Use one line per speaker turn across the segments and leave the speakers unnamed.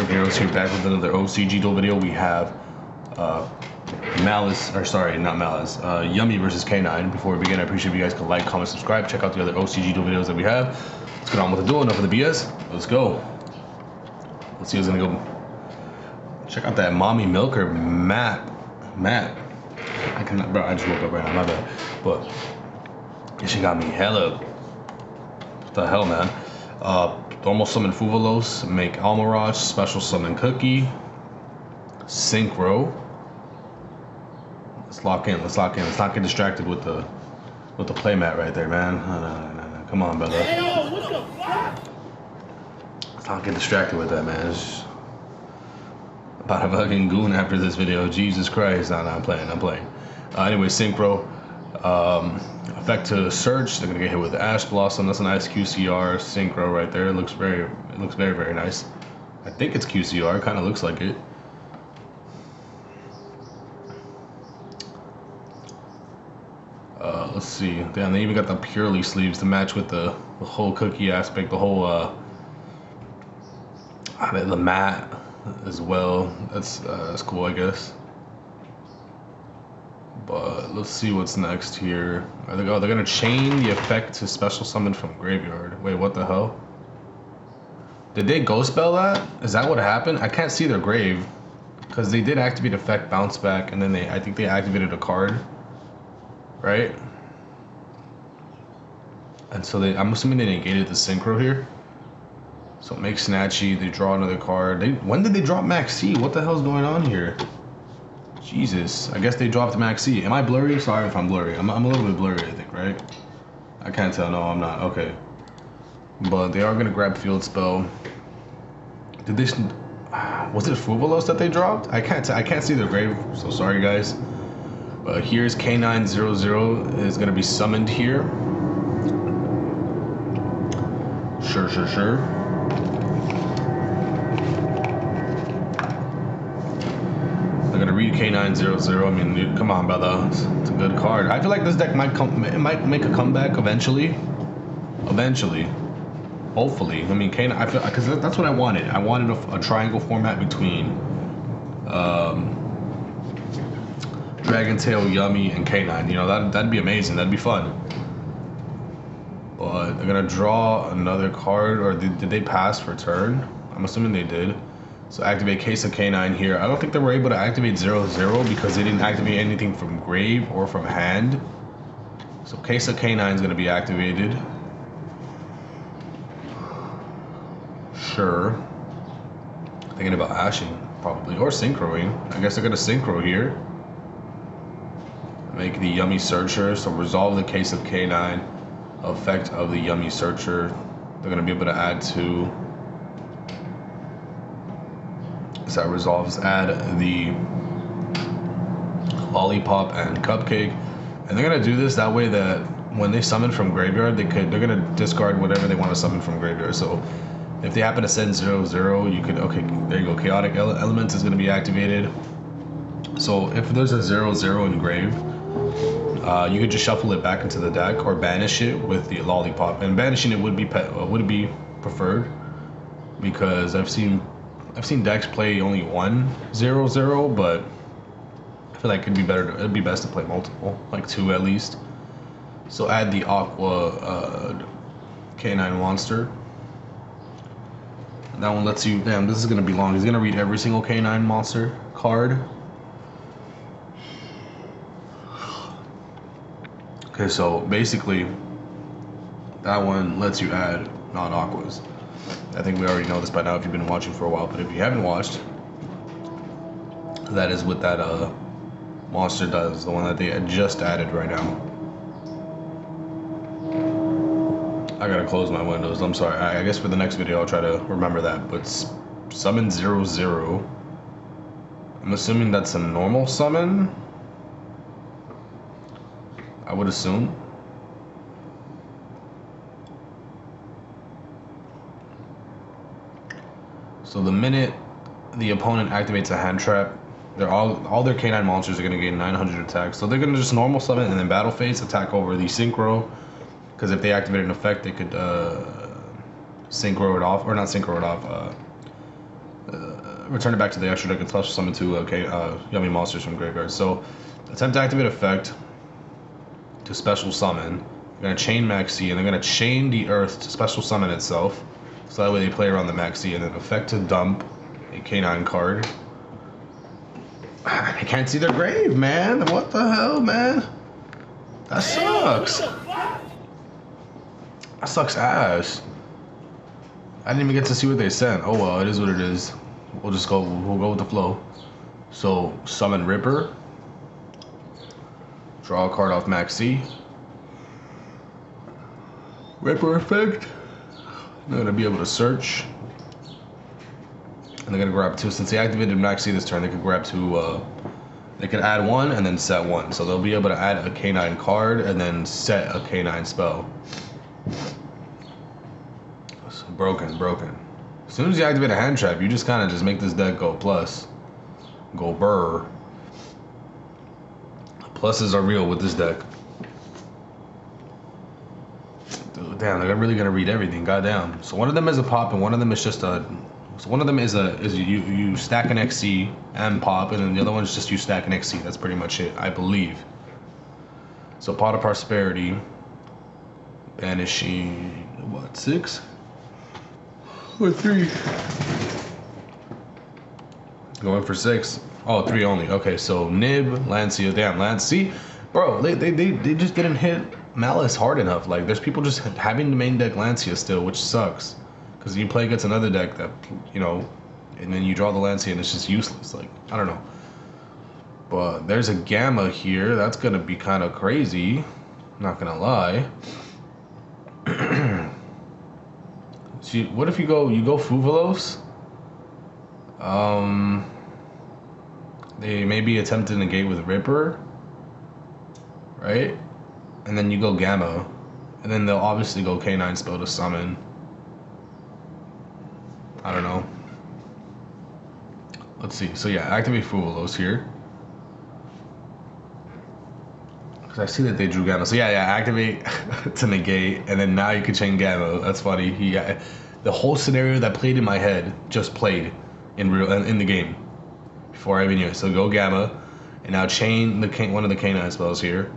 From Heroes here, back with another OCG duel video. We have Malice, or sorry, not Malice, Yummy versus K9. Before we begin, I appreciate if you guys can like, comment, subscribe, check out the other OCG duel videos that we have. Let's get on with the duel. Enough of the BS. Let's go. Let's see who's gonna go. Check out that mommy milker map. I cannot, bro. I just woke up right now. My bad. But she got me hella. What the hell, man? Normal summon Fuvalos, make Almirage, special summon Cookie, Synchro. Let's lock in. Let's not get distracted with the playmat right there, man. No. Come on, brother.
Hey, what the fuck?
Let's not get distracted with that, man. It's about a fucking goon after this video. Jesus Christ. No, I'm playing. Anyway, Synchro. Effect to Surge. They're gonna get hit with Ash Blossom. That's a nice QCR Synchro right there. It looks very nice. I think it's QCR. Kind of looks like it. Let's see. Damn, they even got the Purely sleeves to match with the whole Cookie aspect. The whole the mat as well. That's cool, I guess. But let's see what's next here. They're gonna chain the effect to special summon from graveyard. Wait, what the hell? Did they ghost spell that? Is that what happened? I can't see their grave because they did activate effect bounce back, and then I think they activated a card, right? And so I'm assuming they negated the synchro here. So make Snatchy. They draw another card. When did they drop Max C? What the hell's going on here? Jesus, I guess they dropped Max C. Am I blurry? Sorry if I'm blurry. I'm a little bit blurry, I think, right? I can't tell. No, I'm not. Okay. But they are gonna grab Field Spell. Did they? Was it Fuvalos that they dropped? I can't see their grave. So sorry, guys. But here's K900 is gonna be summoned here. Sure. They're gonna read K900. I mean, dude, come on, brother. It's a good card. I feel like this deck might make a comeback eventually. Hopefully. I mean, K9. I feel because that's what I wanted. I wanted a triangle format between Dragon Tail, Yummy, and K9. You know, that'd be amazing. That'd be fun. But they're gonna draw another card, or did they pass for turn? I'm assuming they did. So activate Case of K9 here. I don't think they were able to activate 0/0 because they didn't activate anything from grave or from hand. So Case of K9 is gonna be activated. Sure. Thinking about ashing probably, or synchroing. I guess they're gonna synchro here. Make the Yummy Searcher. So resolve the Case of K9 effect of the Yummy Searcher. They're gonna be able to add to. So that resolves, add the Lollipop and Cupcake, and they're gonna do this that way that when they summon from graveyard, they're gonna discard whatever they want to summon from graveyard. So if they happen to send 0/0, you could, okay, there you go. Chaotic Elements is gonna be activated. So if there's a 0/0 in grave, you could just shuffle it back into the deck or banish it with the Lollipop. And banishing it would be preferred because I've seen decks play only one 0/0, but I feel like it'd be best to play multiple, like 2 at least. So add the Aqua K9 monster. That one lets you. Damn, this is gonna be long. He's gonna read every single K9 monster card. Okay, so basically, that one lets you add non-aquas. I think we already know this by now if you've been watching for a while, but if you haven't watched, that is what that monster does, the one that they just added right now. I gotta close my windows, I'm sorry. I guess for the next video I'll try to remember that, but summon 0/0. I'm assuming that's a normal summon, I would assume. So the minute the opponent activates a hand trap, all their K9 monsters are gonna gain 900 attack. So they're gonna just normal summon and then battle phase attack over the synchro, because if they activate an effect, they could synchro it off, or not synchro it off, return it back to the extra deck and special summon two yummy monsters from graveyard. So attempt to activate effect to special summon. They're gonna chain Maxi and they're gonna chain the Earth to special summon itself. So that way they play around the Maxi and then effect to dump a K9 card. I can't see their grave, man. What the hell, man? That sucks. That sucks ass. I didn't even get to see what they sent. Oh well, it is what it is. We'll go with the flow. So summon Ripper. Draw a card off Maxi. Ripper effect. They're gonna be able to search. And they're gonna grab two. Since they activated Maxi this turn, they could grab two. They could add one and then set one. So they'll be able to add a K9 card and then set a K9 spell. So broken. As soon as you activate a hand trap, you just kind of just make this deck go plus. Go burr. Pluses are real with this deck. Dude, damn, they're really gonna read everything. Goddamn. So one of them is a pop and one of them is just a. So one of them is you stack an XC and pop, and then the other one is just you stack an XC. That's pretty much it, I believe. So Pot of Prosperity, banishing what, 6 or 3? Going for 6. Oh, 3 only. Okay, so Nib, Lancia, damn Lance. See, bro, they just didn't hit Malice hard enough. Like there's people just having the main deck Lancia still, which sucks. Because you play against another deck that, you know, and then you draw the Lancia and it's just useless. Like, I don't know. But there's a Gamma here. That's going to be kind of crazy. Not going to lie. See, what if you go Fuvalos? They maybe attempt to negate with Ripper. Right? And then you go Gamma. And then they'll obviously go K9 spell to summon. I don't know. Let's see. So yeah, activate Fuvalos here. Because I see that they drew Gamma. So yeah, activate to negate, and then now you can chain Gamma. That's funny. The whole scenario that played in my head just played in the game before I even knew it. So go Gamma, and now chain one of the K9 spells here,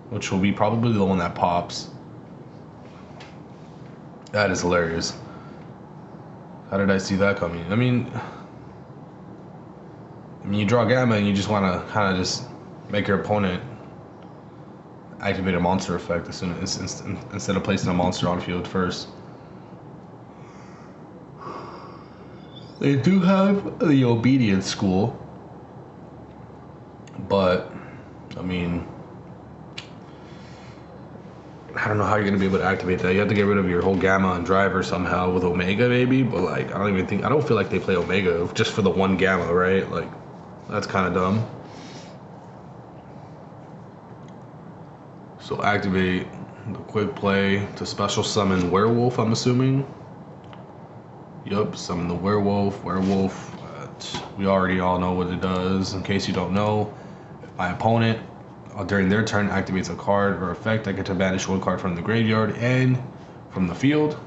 which will be probably the one that pops. That is hilarious. How did I see that coming? I mean, you draw Gamma and you just want to kind of just make your opponent activate a monster effect as soon as instead of placing a monster on field first. They do have the Obedience School, but I mean, I don't know how you're gonna be able to activate that. You have to get rid of your whole Gamma and Driver somehow with Omega maybe, but like I don't feel like they play Omega just for the one Gamma, right? Like that's kind of dumb. So activate the quick play to special summon Werewolf, I'm assuming. Yup, summon the Werewolf. We already all know what it does. In case you don't know, if my opponent during their turn activates a card or effect, I get to banish one card from the graveyard and from the field.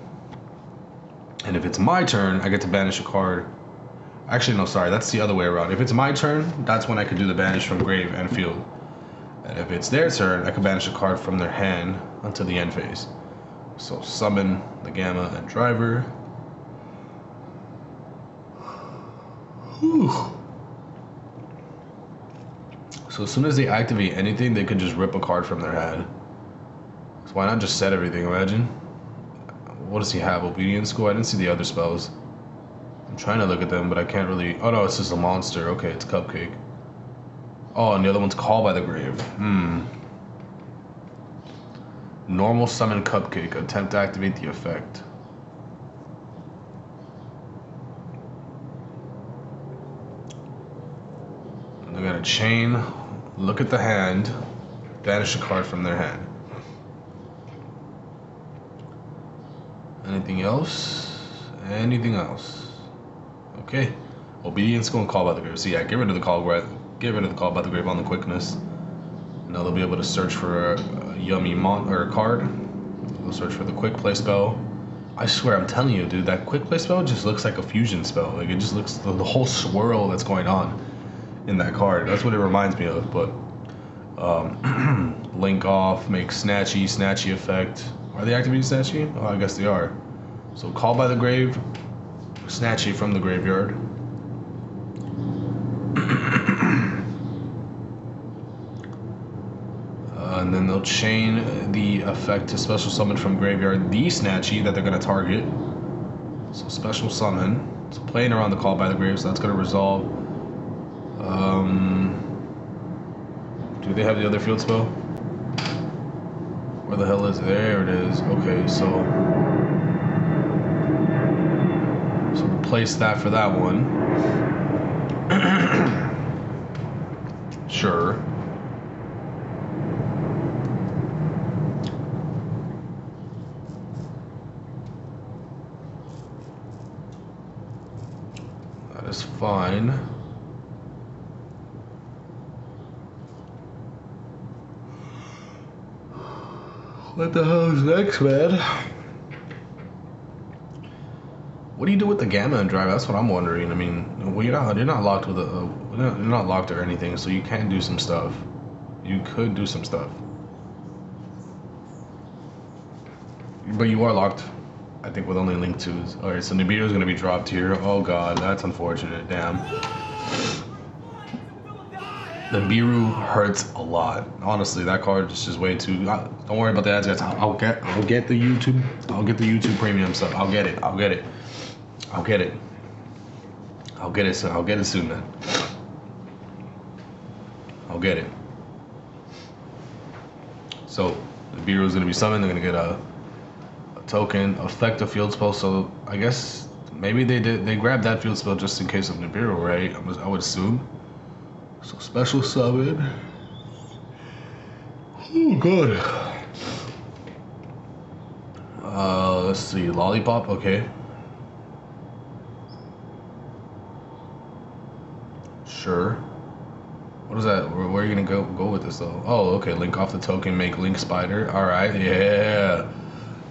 And if it's my turn, I get to banish a card. Actually, no, sorry, that's the other way around. If it's my turn, that's when I can do the banish from grave and field. And if it's their turn, I can banish a card from their hand until the end phase. So summon the Gamma and Driver. Whew. So as soon as they activate anything, they can just rip a card from their hand. So why not just set everything, imagine? What does he have? Obedience School? I didn't see the other spells. I'm trying to look at them, but I can't really... Oh no, it's just a monster. Okay, it's Cupcake. Oh, and the other one's Call by the Grave. Normal summon Cupcake. Attempt to activate the effect. And they're gonna chain, look at the hand, banish a card from their hand. Anything else? Anything else? Okay. Obedience School and Call by the Grave. So yeah, get rid of the Call by the Grave on the quickness. Now they'll be able to search for a yummy card. They'll search for the quick play spell. I swear, I'm telling you, dude, that quick play spell just looks like a fusion spell. Like, it just looks, the whole swirl that's going on in that card. That's what it reminds me of, but, link off, make snatchy effect. Are they activating snatchy? Oh, I guess they are. So, call by the grave, snatchy from the graveyard. And then they'll chain the effect to special summon from graveyard the snatchy that they're going to target. So special summon. So playing around the call by the grave, so that's going to resolve. Do they have the other field spell? Where the hell is it? There it is. Okay, so replace that for that one. Sure. Is fine. What the hell is next, man? What do you do with the gamma and drive? That's what I'm wondering. I mean, well, you're not locked with you're not locked or anything, so you can do some stuff. You could do some stuff, but you are locked. I think with only link 2s. Alright, so Nibiru is going to be dropped here. Oh god, that's unfortunate. Damn. Nibiru hurts a lot. Honestly, that card is just way too... don't worry about the ads, guys. I'll get the YouTube. I'll get the YouTube premium stuff. I'll get it. I'll get it. I'll get it. I'll get it soon. I'll get it soon, man. I'll get it. So, Nibiru is going to be summoned. They're going to get a token, affect a field spell, so I guess maybe they grabbed that field spell just in case of Nibiru, right? I would assume. So special summon. Oh god. Let's see, lollipop, okay. Sure. What is that? Where are you gonna go with this though? Oh, okay, link off the token, make link spider. Alright, yeah.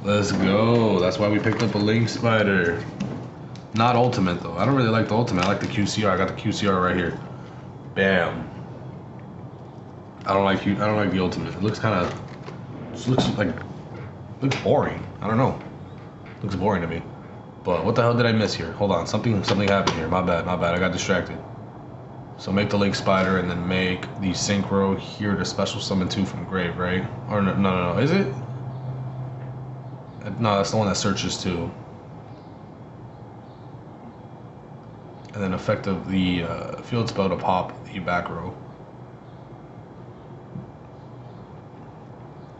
Let's go. That's why we picked up a Link Spider. Not ultimate though. I don't really like the ultimate. I like the QCR. I got the QCR right here. Bam. I don't like the ultimate. It looks kind of just looks boring. I don't know. Looks boring to me. But what the hell did I miss here? Hold on. Something happened here. My bad. I got distracted. So make the Link Spider and then make the Synchro here to special summon 2 from grave, right? Or no. Is it? No, that's the one that searches 2. And then effect of the field spell to pop the back row.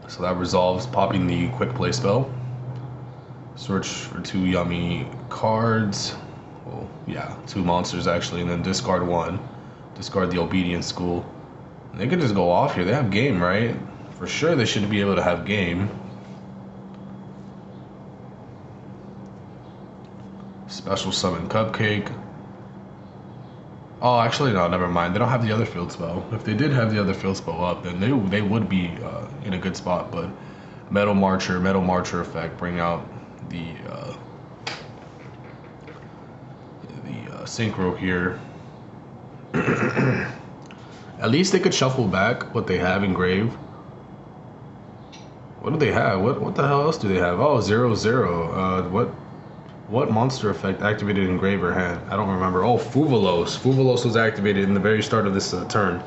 So that resolves popping the quick play spell. Search for 2 yummy cards. Well, yeah, 2 monsters actually, and then discard 1. Discard the Obedience School. And they could just go off here. They have game, right? For sure they should be able to have game. Special summon Cupcake. Oh, actually, no, never mind. They don't have the other field spell. If they did have the other field spell up, then they would be in a good spot. But Metal Marcher effect, bring out the Synchro here. At least they could shuffle back what they have engraved. What do they have? What the hell else do they have? Oh, 0/0. What monster effect activated in grave or hand? I don't remember. Oh, Fuvalos. Fuvalos was activated in the very start of this turn.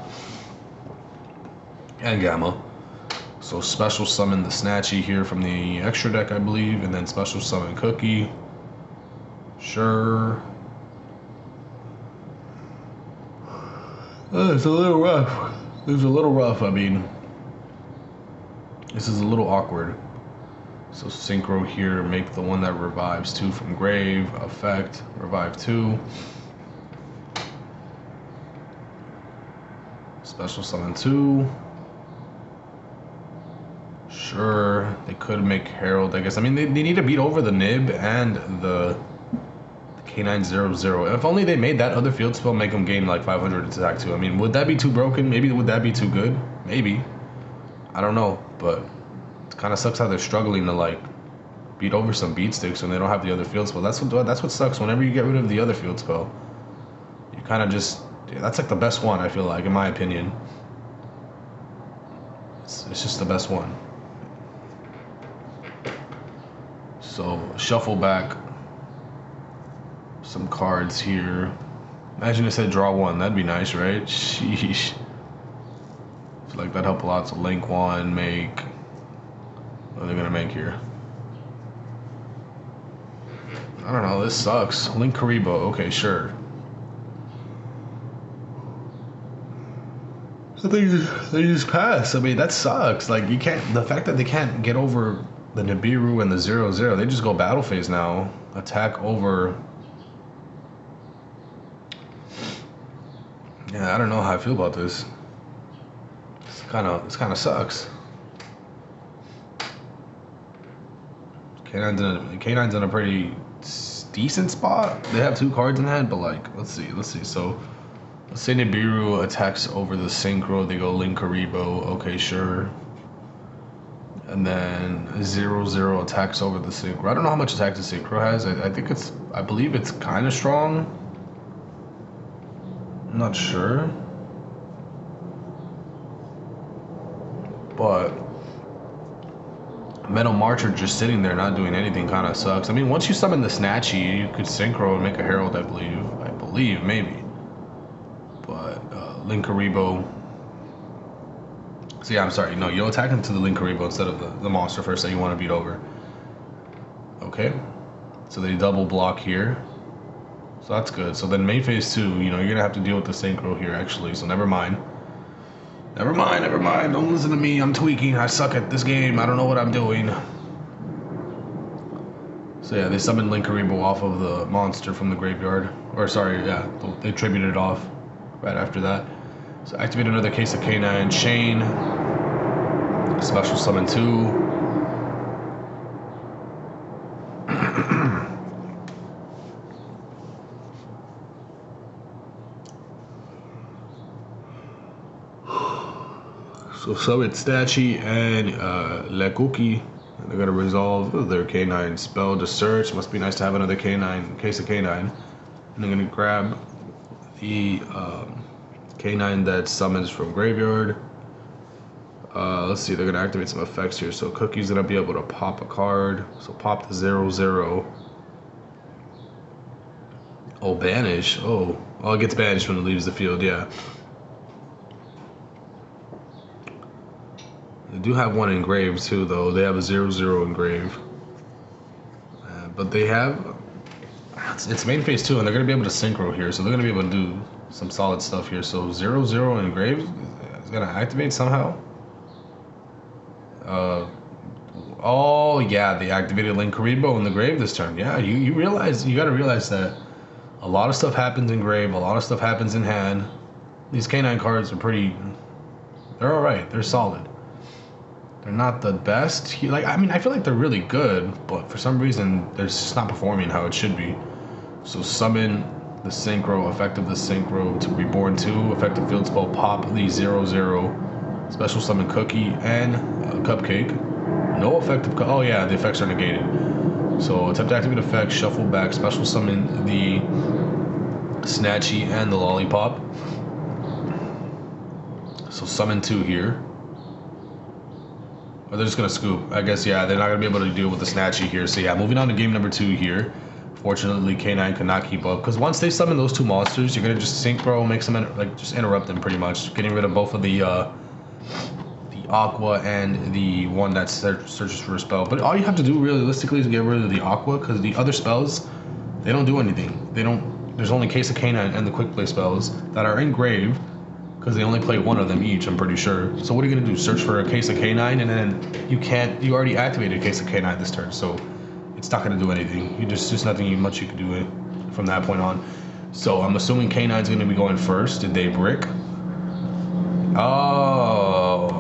And Gamma. So special summon the Snatchy here from the extra deck, I believe. And then special summon Cookie. Sure. It's a little rough. It's a little rough, I mean. This is a little awkward. So Synchro here, make the one that revives 2 from grave, effect, revive 2. Special summon 2. Sure, they could make Herald, I guess. I mean, they need to beat over the Nib and the K900. If only they made that other field spell make them gain like 500 attack too. I mean, would that be too broken? Maybe would that be too good? Maybe. I don't know, but it kind of sucks how they're struggling to like beat over some beat sticks when they don't have the other field spell. That's what sucks. Whenever you get rid of the other field spell, you kind of just that's like the best one. I feel like, in my opinion, it's just the best one. So shuffle back some cards here. Imagine it said draw one. That'd be nice, right? Sheesh. I feel like that'd help a lot. So link one, make. What are they gonna make here? I don't know. This sucks. Link Karibo. Okay, sure. So they just pass. I mean, that sucks. Like, you can't. The fact that they can't get over the Nibiru and the 0/0, they just go battle phase now. Attack over. Yeah, I don't know how I feel about this. This kind of sucks. K9's in a pretty decent spot. They have 2 cards in hand, but like, let's see. So, let's say Nibiru attacks over the Synchro. They go Link Karibo. Okay, sure. And then 0/0 attacks over the Synchro. I don't know how much attack the Synchro has. I believe it's kind of strong. I'm not sure. But Metal Marcher just sitting there not doing anything kind of sucks. I mean, once you summon the Snatchy, you could Synchro and make a Herald, I believe, maybe. But Link Karibo. So yeah, I'm sorry. No, you'll attack into the Link Karibo instead of the monster first that you want to beat over. Okay. So they double block here. So that's good. So then main phase 2, you're going to have to deal with the Synchro here, actually. So never mind. Never mind. Don't listen to me. I'm tweaking. I suck at this game. I don't know what I'm doing. So yeah, they summoned Link Karibo off of the monster from the graveyard. Or sorry, yeah, they tributed it off right after that. So activate another case of K9 Chain. Special summon 2. So summon Snatchy and Lekuki. And they're gonna resolve their K9 spell to search. Must be nice to have another K9 case of K9. And they're gonna grab the K9 that summons from graveyard. Let's see, they're gonna activate some effects here. So Cookie's gonna be able to pop a card. So pop the 0/0. Oh, banish. Oh, it gets banished when it leaves the field. Yeah. They do have one engraved too, though. They have a 0/0 engraved. But they have. It's main phase 2, and they're going to be able to Synchro here, so they're going to be able to do some solid stuff here. So 0/0 engraved is going to activate somehow. Oh, yeah, they activated Link Karibo in the grave this turn. Yeah, you got to realize that a lot of stuff happens in grave, a lot of stuff happens in hand. These K9 cards are they're alright, they're solid. They're not the best. I feel like they're really good, but for some reason, they're just not performing how it should be. So summon the Synchro, effective the Synchro to Reborn 2, effective field spell, pop the 0/0, special summon Cookie and Cupcake. No effective, oh yeah, the effects are negated. So attempt to activate effect, shuffle back, special summon the Snatchy and the Lollipop. So summon 2 here. Or they're just going to scoop. I guess, yeah, they're not going to be able to deal with the Snatchy here. So, yeah, moving on to game number 2 here. Fortunately, K9 could not keep up. Because once they summon those 2 monsters, you're going to just Synchro, make some, just interrupt them pretty much. Getting rid of both of the Aqua and the one that searches for a spell. But all you have to do, realistically, is get rid of the Aqua. Because the other spells, they don't do anything. There's only Case of K9 and the Quick Play spells that are engraved. Because they only play one of them each, I'm pretty sure. So what are you going to do? Search for a case of K9, and then you already activated a case of K9 this turn, so it's not going to do anything. There's nothing much you can do it from that point on. So I'm assuming K9's going to be going first. Did they brick? Oh.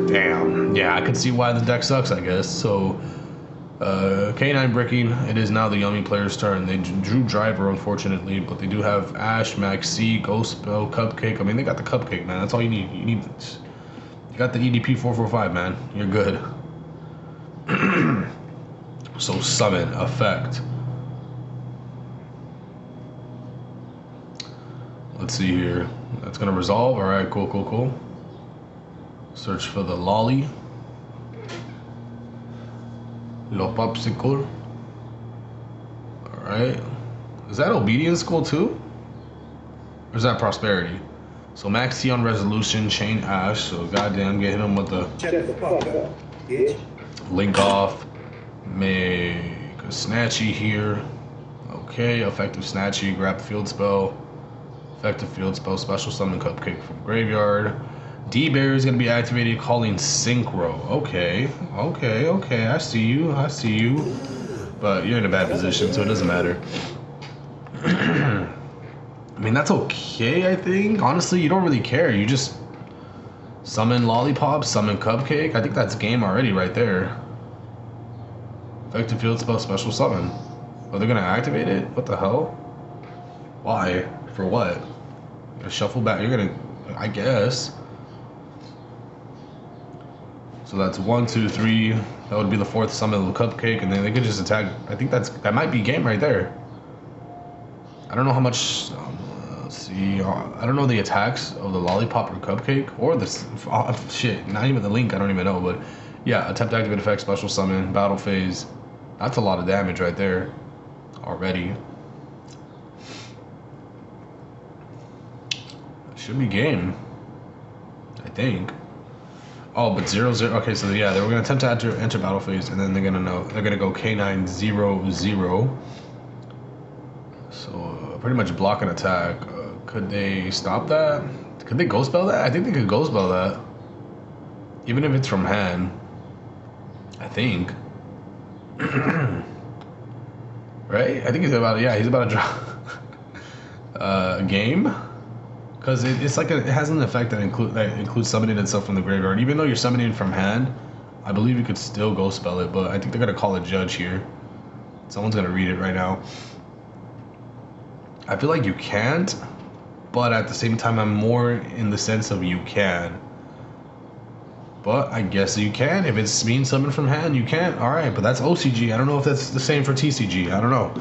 Damn. Yeah, I can see why the deck sucks, I guess. So K9 bricking. It is now the Yummy player's turn. They drew Driver, unfortunately, but they do have Ash, Maxi, Ghost Spell, Cupcake. I mean, they got the Cupcake, man. That's all you need. You got the EDP 445, man. You're good. So summon, effect. Let's see here. That's gonna resolve. All right, cool, cool, cool. Search for the lolly. Lo popsicle. All right. Is that obedience school too? Or is that prosperity? So max T on resolution, chain Ash. So goddamn, get him with the link off. Make a snatchy here. Okay, effective snatchy. Grab field spell. Effective field spell. Special summon cupcake from graveyard. D barrier is gonna be activated. Calling synchro. Okay, okay, okay. I see you. I see you. But you're in a bad position, so it doesn't matter. I mean, that's okay, I think. Honestly, you don't really care. You just summon Lollipop, summon Cupcake. I think that's game already right there. Effective field spell, special summon. Oh, they're gonna activate it? What the hell? Why? For what? You're gonna shuffle back. You're gonna, I guess. So that's 1, 2, 3. That would be the 4th summon of the Cupcake, and then they could just attack. I think that might be game right there. I don't know how much. Let's see. I don't know the attacks of the Lollipop or Cupcake or the shit. Not even the link. I don't even know. But yeah, attempt to activate effect, special summon, battle phase. That's a lot of damage right there already. Should be game. I think. Oh, but 0-0. Okay, so yeah, they were gonna attempt to enter battle phase, and then they're gonna go K9-0-0. So pretty much block an attack. Could they stop that? Could they ghost spell that? I think they could ghost spell that, even if it's from hand. I think. Right? I think he's about to drop a game. Because it's like it has an effect that includes summoning itself from the graveyard. Even though you're summoning from hand, I believe you could still go spell it. But I think they're gonna call a judge here. Someone's gonna read it right now. I feel like you can't, but at the same time, I'm more in the sense of you can. But I guess you can. If it's mean summon from hand, you can't. All right, but that's OCG. I don't know if that's the same for TCG. I don't know.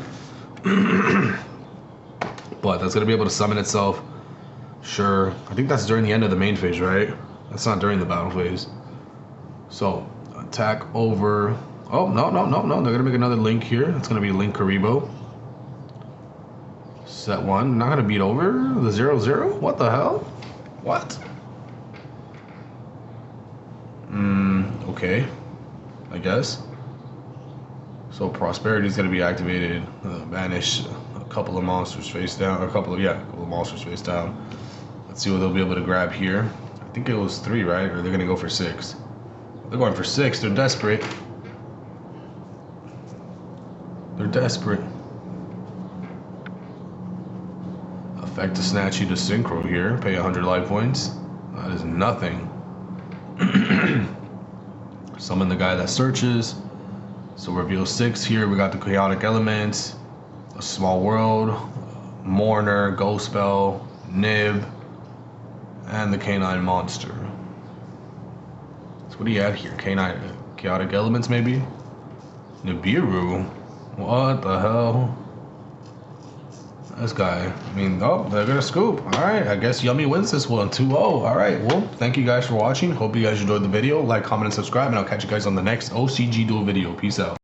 But that's gonna be able to summon itself. Sure, I think that's during the end of the main phase, right? That's not during the battle phase. So, attack over. Oh, no. They're gonna make another link here. It's gonna be Link Karibo. Set 1. Not gonna beat over the 0-0? What the hell? What? Okay. I guess. So, Prosperity is gonna be activated. Banish a couple of monsters face down. A couple of monsters face down. Let's see what they'll be able to grab here. I think it was 3, right? Or they're gonna go for 6. They're going for 6. They're desperate. They're desperate. Effect to snatch you to synchro here. Pay 100 life points. That is nothing. Summon the guy that searches. So reveal 6 here. We got the chaotic elements, a small world, mourner, ghost spell, nib, and the canine monster. So what do you add here? Canine, chaotic elements maybe? Nibiru? What the hell? This guy. I mean, oh, they're gonna scoop. Alright, I guess Yummy wins this one 2-0. Alright, well, thank you guys for watching. Hope you guys enjoyed the video. Like, comment, and subscribe, and I'll catch you guys on the next OCG duel video. Peace out.